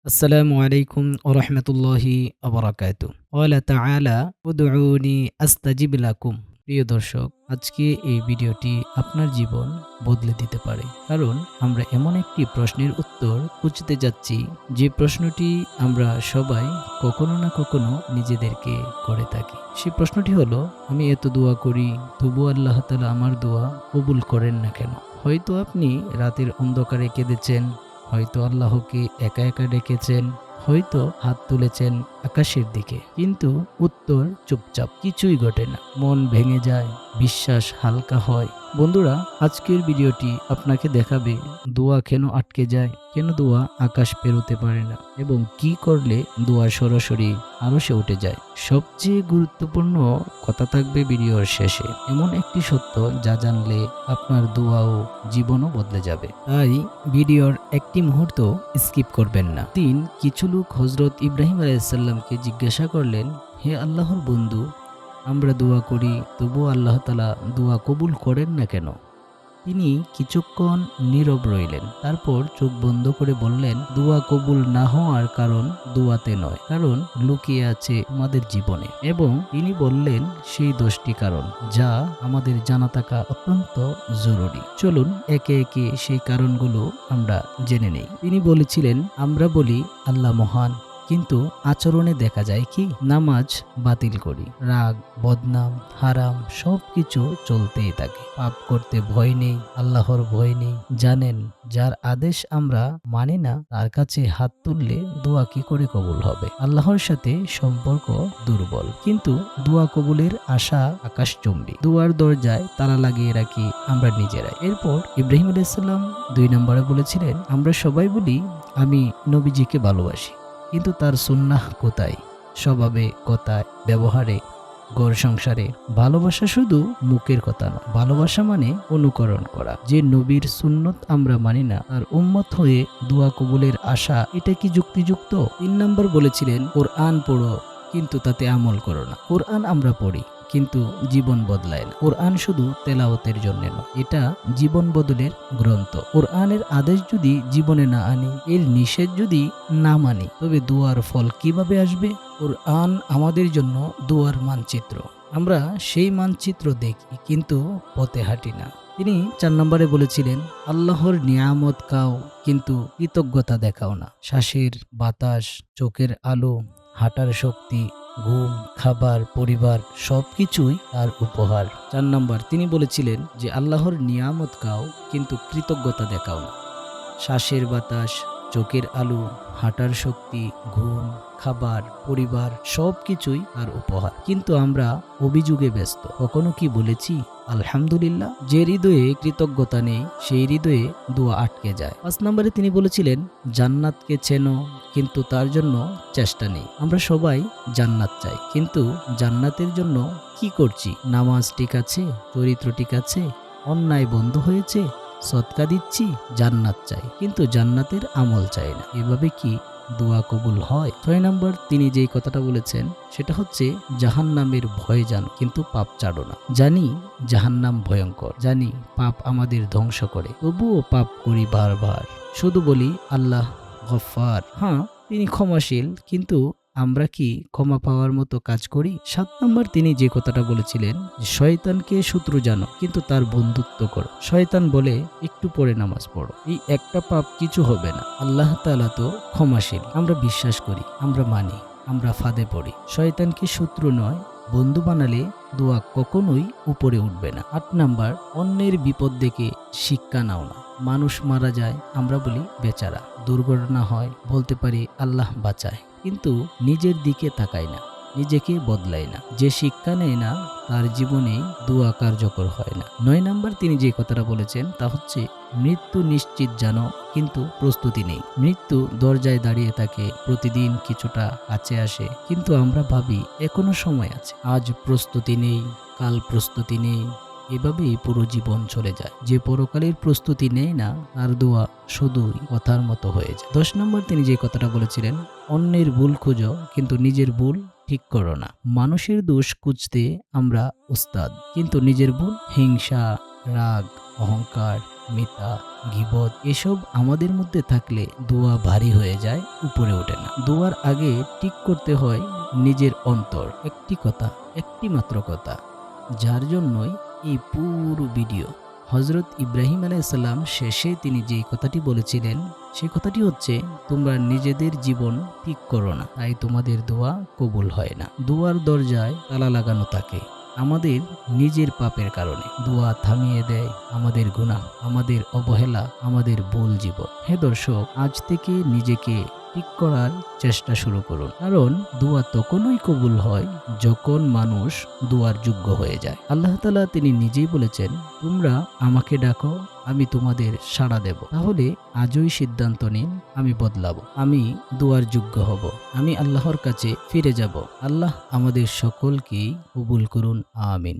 আসসালামু আলাইকুম ওয়া রাহমাতুল্লাহি ওয়া বারাকাতুহু। ক্বালা তাআলা উদউনি আস্তাজিব লাকুম। প্রিয় দর্শক, আজকে এই ভিডিওটি আপনার জীবন বদলে দিতে পারে। কারণ আমরা এমন একটি প্রশ্নের উত্তর খুঁজতে যাচ্ছি, যে প্রশ্নটি আমরা সবাই কখনো না কখনো নিজেদেরকে করে থাকি। সেই প্রশ্নটি হলো, আমি এত দোয়া করি, তবু আল্লাহ তাআলা আমার দোয়া কবুল করেন না কেন? হয়তো আপনি রাতের অন্ধকারে কেঁদেছেন, হয়তো আল্লাহকে একা একা ডেকেছেন, হয়তো হাত তুলেছেন আকাশের দিকে, কিন্তু উত্তর চুপচাপ, কিছুই ঘটে না। মন ভেঙে যায়, বিশ্বাস হালকা হয়। বন্ধুরা, আজকের ভিডিওটি আপনাকে দেখাবে দোয়া কেন আটকে যায়, কেন দোয়া আকাশ পেরোতে পারে না, এবং কি করলে দোয়া সরাসরি আরশে উঠে যায়। সবচেয়ে গুরুত্বপূর্ণ কথা থাকবে ভিডিওর শেষে, এমন একটি সত্য যা জানলে আপনার দোয়া ও জীবনও বদলে যাবে। তাই ভিডিওর একটি মুহূর্ত স্কিপ করবেন না। কিছু লোক হযরত ইব্রাহিম আলাইহিস সালামকে জিজ্ঞাসা করলেন, হে আল্লাহর বন্ধু, আমরা দোয়া করি, তবুও আল্লাহ তাআলা দোয়া কবুল করেন না কেন? তিনি কিছুক্ষণ নীরব রইলেন, তারপর চোখ বন্ধ করে বললেন, দোয়া কবুল না হওয়ার কারণ দোয়াতে নয়, কারণ লুকিয়ে আছে আমাদের জীবনে। এবং তিনি বললেন সেই 10টি কারণ, যা আমাদের জানা থাকা অত্যন্ত জরুরি। চলুন একে একে সেই কারণগুলো আমরা জেনে নেই। তিনি বলেছিলেন, আমরা বলি আল্লাহ মহান, কিন্তু আচরণে দেখা যায় কি? নামাজ বাতিল করি, রাগ, বদনাম, হারাম সবকিছু চলতেই থাকে। পাপ করতে ভয় নেই, আল্লাহর ভয় নেই। জানেন, যার আদেশ আমরা মানি না, তার কাছে হাত তুললে দোয়া কি করে কবুল হবে? আল্লাহর সাথে সম্পর্ক দুর্বল, কিন্তু দোয়া কবুলের আশা আকাশচুম্বী। দোয়ার দরজায় তালা লাগিয়ে রাখি আমরা নিজেরাই। এরপর ইব্রাহিম আলাইহিস সালাম 2 নম্বরে বলেছিলেন, আমরা সবাই বলি আমি নবীজিকে ভালোবাসি, কিন্তু তার সুন্নাহ কোথায়? স্বভাবে, কথায়, ব্যবহারে, ঘর সংসারে। ভালোবাসা শুধু মুখের কথা নয়, ভালোবাসা মানে অনুকরণ করা। যে নবীর সুন্নত আমরা মানি না, আর উম্মত হয়ে দোয়া কবুলের আশা, এটা কি যুক্তিযুক্ত? 3 নম্বর বলেছিলেন, কোরআন পড়ো, কিন্তু তাতে আমল করো না। কোরআন আমরা পড়ি, কিন্তু জীবন বদলায় না। কোরআন শুধু তেলাওয়াতের জন্য নয়, এটা জীবন বদলের গ্রন্থ। কোরআনের আদেশ যদি জীবনে না আনি, এর নিষেধ যদি না মানি, তবে দোয়ার ফল কিভাবে আসবে? কোরআন আমাদের জন্য দোয়ার মানচিত্র। আমরা সেই মানচিত্র দেখি, কিন্তু পথে হাঁটি না। তিনি 4 নম্বরে বলেছিলেন, আল্লাহর নিয়ামত খাও, কিন্তু কৃতজ্ঞতা দেখাও না। শ্বাসের বাতাস, চোখের আলো, হাঁটার শক্তি, ঘুম, খাবার, পরিবার সবকিছুই তার উপহার। 4 নম্বর, তিনি বলেছিলেন যে আল্লাহর নিয়ামত খাও, কিন্তু কৃতজ্ঞতা দেখাও না। শ্বাসের বাতাস, চোখের আলো, হাঁটার শক্তি, ঘুম, খাবার, পরিবার সবকিছুই তার উপহার। কিন্তু আমরা অভিযোগে ব্যস্ত। কখনো কি বলেছি আলহামদুলিল্লাহ? যে হৃদয়ে কৃতজ্ঞতা নেই, সেই হৃদয়ে দোয়া আটকে যায়। 5 নম্বরে তিনি বলেছিলেন, জান্নাতকে চেনো, কিন্তু তার জন্য চেষ্টা নেই। আমরা সবাই জান্নাত চাই, কিন্তু জান্নাতের জন্য কি করছি? নামাজ ঠিক আছে, চরিত্র ঠিক আছে, অন্যায় বন্ধ হয়েছে, সদকা দিচ্ছি, জান্নাত চাই, কিন্তু জান্নাতের আমল চাই না। এভাবে কি দোয়া কবুল হয়? 6 নম্বর, তিনি যেই কথাটা বলেছেন সেটা হচ্ছে, জাহান্নামের ভয় জানো, কিন্তু পাপ ছাড়ো না। জানি জাহান্নাম ভয়ঙ্কর, জানি পাপ আমাদের ধ্বংস করে, তবুও পাপ করি বারবার। শুধু বলি আল্লাহ গফফার, হ্যাঁ তিনি ক্ষমাশীল, কিন্তু আমরা কি ক্ষমা পাওয়ার মতো কাজ করি? 7 নম্বর, তিনি যে কথাটা বলেছিলেন, শয়তানকে শত্রু জানো, কিন্তু তার বন্ধুত্ব করো। শয়তান বলে একটু পরে নামাজ পড়ো, এই একটা পাপ কিছু হবে না। আল্লাহ তাআলা তো ক্ষমাশীল। আমরা বিশ্বাস করি, আমরা মানি, আমরা ফাঁদে পড়ি। শয়তানকে শত্রু নয়, বন্ধু বানালে দোয়া কখনোই উপরে উঠবে না। 8 নাম্বার, অন্যের বিপদ দেখে শিক্ষা নাও না। মানুষ মারা যায়, আমরা বলি বেচারা। দুর্ঘটনা হয়, বলতে পারি আল্লাহ বাঁচায়, কিন্তু নিজের দিকে তাকায় না, নিজেকে বদলায় না। যে শিক্ষা নেয় না, তার জীবনেই দোয়া কার্যকর হয় না। 9 নাম্বার, তিনি যে কথাটা বলেছেন তা হচ্ছে, মৃত্যু নিশ্চিত জানো, কিন্তু প্রস্তুতি নেই। মৃত্যু দরজায় দাঁড়িয়ে থাকে, প্রতিদিন কিছুটা কাছে আসে, কিন্তু আমরা ভাবি এখনো সময় আছে। আজ প্রস্তুতি নেই, কাল প্রস্তুতি নেই, এভাবেই পুরো জীবন চলে যায়। যে পরকালের প্রস্তুতি নেয় না, তার দোয়া শুধুই কথার মতো হয়ে যায়। 10 নম্বর, তিনি যে কথাটা বলেছিলেন, অন্যের ভুল খুঁজো, কিন্তু নিজের ভুল ঠিক করো না। মানুষের দোষ খুঁজতে আমরা উস্তাদ, কিন্তু নিজের ভুল, হিংসা, রাগ, অহংকার, মিথ্যা, গীবত এসব আমাদের মধ্যে থাকলে দোয়া ভারী হয়ে যায়, উপরে ওঠে না। দোয়ার আগে ঠিক করতে হয় নিজের অন্তর। একটি কথা, একটি মাত্র কথা, যার জন্যই এই পুরো ভিডিও। হযরত ইব্রাহিম আলাইহিসসালাম শেষে তিনি যেই কথাটি বলেছিলেন, সেই কথাটি হচ্ছে, তোমরা নিজেদের জীবন ঠিক করো না, তাই তোমাদের দোয়া কবুল হয় না। দোয়ার দরজায় তালা লাগানো থাকে আমাদের নিজের পাপের কারণে। দোয়া থামিয়ে দেয় আমাদের গুনাহ, আমাদের অবহেলা, আমাদের ভুল জীবন। হে দর্শক, আজ থেকে নিজেকে ঠিক করার চেষ্টা শুরু করুন, কারণ দোয়া তখনই কবুল হয় যখন মানুষ দোয়ার যোগ্য হয়ে যায়। আল্লাহ তাআলা তিনি নিজেই বলেছেন, তোমরা আমাকে ডাকো, আমি তোমাদের সাড়া দেব। তাহলে আজই সিদ্ধান্ত নিন, আমি বদলাবো, আমি দোয়ার যোগ্য হব, আমি আল্লাহর কাছে ফিরে যাব। আল্লাহ আমাদের সকলকেই কবুল করুন, আমিন।